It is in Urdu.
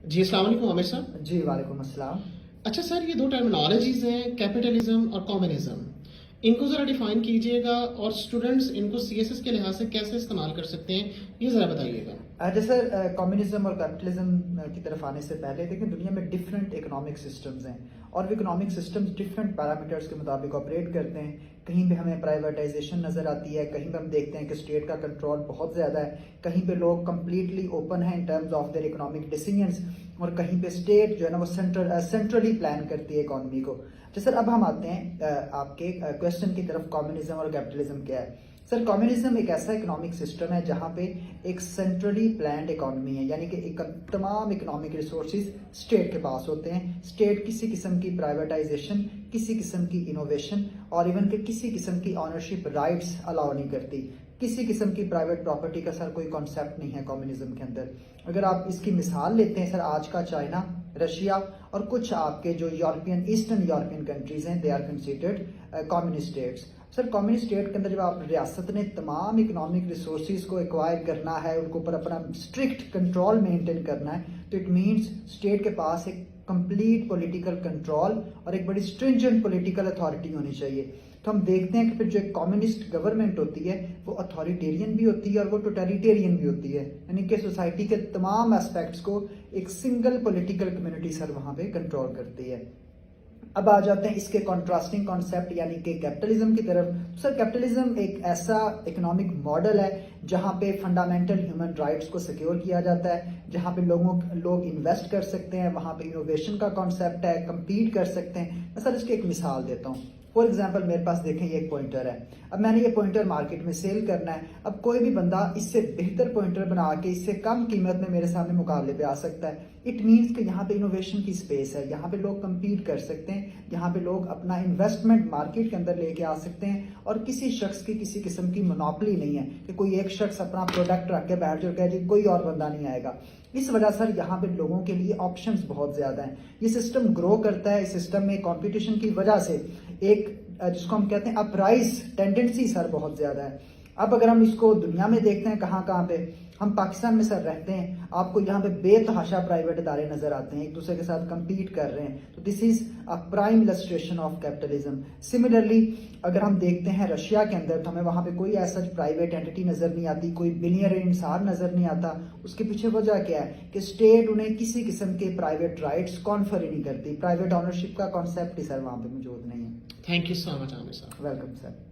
جی السلام علیکم عامر صاحب. جی وعلیکم السلام. اچھا سر، یہ دو ٹرمنالوجیز ہیں، کیپٹلزم اور کمیونزم. ان کو ذرا ڈیفائن کیجئے گا اور اسٹوڈنٹس ان کو سی ایس ایس کے لحاظ سے کیسے استعمال کر سکتے ہیں، یہ ذرا بتائیے گا. جیسے کمیونزم اور کیپٹلزم کی طرف آنے سے پہلے دیکھیں دنیا میں ڈفرینٹ اکنامک سسٹمز ہیں اور وہ اکنامک سسٹمز ڈفرینٹ پیرامیٹرز کے مطابق آپریٹ کرتے ہیں. کہیں پہ ہمیں پرائیویٹائزیشن نظر آتی ہے، کہیں پہ ہم دیکھتے ہیں کہ اسٹیٹ کا کنٹرول بہت زیادہ ہے، کہیں پہ لوگ کمپلیٹلی اوپن ہیں in terms of their economic decisions, اور کہیں پہ اسٹیٹ جو ہے نا وہ سینٹرلی پلان کرتی ہے اکانومی کو. سر اب ہم آتے ہیں آپ کے کوشچن کی طرف، کمیونزم اور کیپٹلزم کیا ہے. سر کمیونزم ایک ایسا اکنامک سسٹم ہے جہاں پہ ایک سینٹرلی پلانڈ اکانومی ہے، یعنی کہ تمام اکنامک ریسورسز اسٹیٹ کے پاس ہوتے ہیں. اسٹیٹ کسی قسم کی پرائیویٹائزیشن، کسی قسم کی انوویشن اور ایون کہ کسی قسم کی آنرشپ رائٹس الاؤ نہیں کرتی. کسی قسم کی پرائیویٹ پراپرٹی کا سر کوئی کانسیپٹ نہیں ہے کمیونزم کے اندر. اگر آپ اس کی مثال لیتے ہیں سر، آج کا چائنا، رشیا اور کچھ آپ کے جو ایسٹرن یورپین کنٹریز ہیں، they are considered communist states. Sir communist state کے اندر جب آپ ریاست نے تمام اکنامک ریسورسز کو ایکوائر کرنا ہے، ان کے اوپر اپنا اسٹرکٹ کنٹرول مینٹین کرنا ہے، تو اٹ مینس اسٹیٹ کے پاس ایک کمپلیٹ پولیٹیکل کنٹرول اور ایک بڑی اسٹرنجنٹ پولیٹیکل اتھارٹی ہونی چاہیے. تو ہم دیکھتے ہیں کہ پھر جو ایک کمیونسٹ گورنمنٹ ہوتی ہے وہ اتھارٹیرین بھی ہوتی ہے اور وہ ٹوٹلیٹیرین بھی ہوتی ہے، یعنی کہ سوسائٹی کے تمام اسپیکٹس کو ایک سنگل پولیٹیکل کمیونٹی سر وہاں پہ کنٹرول کرتی ہے. اب آ جاتے ہیں اس کے کنٹراسٹنگ کانسیپٹ یعنی کہ کیپٹلزم کی طرف. سر کیپٹلزم ایک ایسا اکنامک ماڈل ہے جہاں پہ فنڈامنٹل ہیومن رائٹس کو سیکیور کیا جاتا ہے، جہاں پہ لوگ انویسٹ کر سکتے ہیں، وہاں پہ انوویشن کا کانسیپٹ ہے، کمپیٹ کر سکتے ہیں. میں سر اس کی ایک مثال دیتا ہوں. فار ایگزامپل میرے پاس دیکھیں یہ ایک پوائنٹر ہے، اب میں نے یہ پوائنٹر مارکیٹ میں سیل کرنا ہے. اب کوئی بھی بندہ اس سے بہتر پوائنٹر بنا کے اس سے کم قیمت میں میرے سامنے مقابلے پہ آ سکتا ہے. اٹ مینس کہ یہاں پہ انوویشن کی اسپیس ہے، یہاں پہ لوگ کمپیٹ کر سکتے ہیں، یہاں پہ لوگ اپنا انویسٹمنٹ مارکیٹ کے اندر لے کے آ سکتے ہیں اور کسی شخص کی کسی قسم کی مونوپلی نہیں ہے کہ کوئی ایک شخص اپنا پروڈکٹ رکھ کے بیٹھ جائے جی کوئی اور بندہ نہیں آئے گا. اس وجہ سر یہاں پہ لوگوں کے لیے آپشنز بہت زیادہ ہیں. یہ سسٹم گرو کرتا ہے، اس سسٹم میں کمپٹیشن کی وجہ سے ایک جس کو ہم کہتے ہیں اپرائز ٹینڈنسی سر بہت زیادہ ہے. اب اگر ہم اس کو دنیا میں دیکھتے ہیں کہاں پہ، ہم پاکستان میں سر رہتے ہیں، آپ کو یہاں پہ بے تحاشا پرائیویٹ ادارے نظر آتے ہیں ایک دوسرے کے ساتھ کمپیٹ کر رہے ہیں. تو this is a prime illustration of capitalism. Similarly اگر ہم دیکھتے ہیں رشیا کے اندر تو ہمیں وہاں پہ کوئی ایسا پرائیویٹ اینٹی نظر نہیں آتی، کوئی بلینئر انسان نظر نہیں آتا. اس کے پیچھے وجہ کیا ہے کہ اسٹیٹ انہیں کسی قسم کے پرائیویٹ رائٹس کانفر ہی نہیں کرتی، پرائیویٹ آنرشپ کا کانسیپٹ ہی سر وہاں پہ موجود نہیں ہے. تھینک یو سو مچ عامر صاحب. Welcome sir.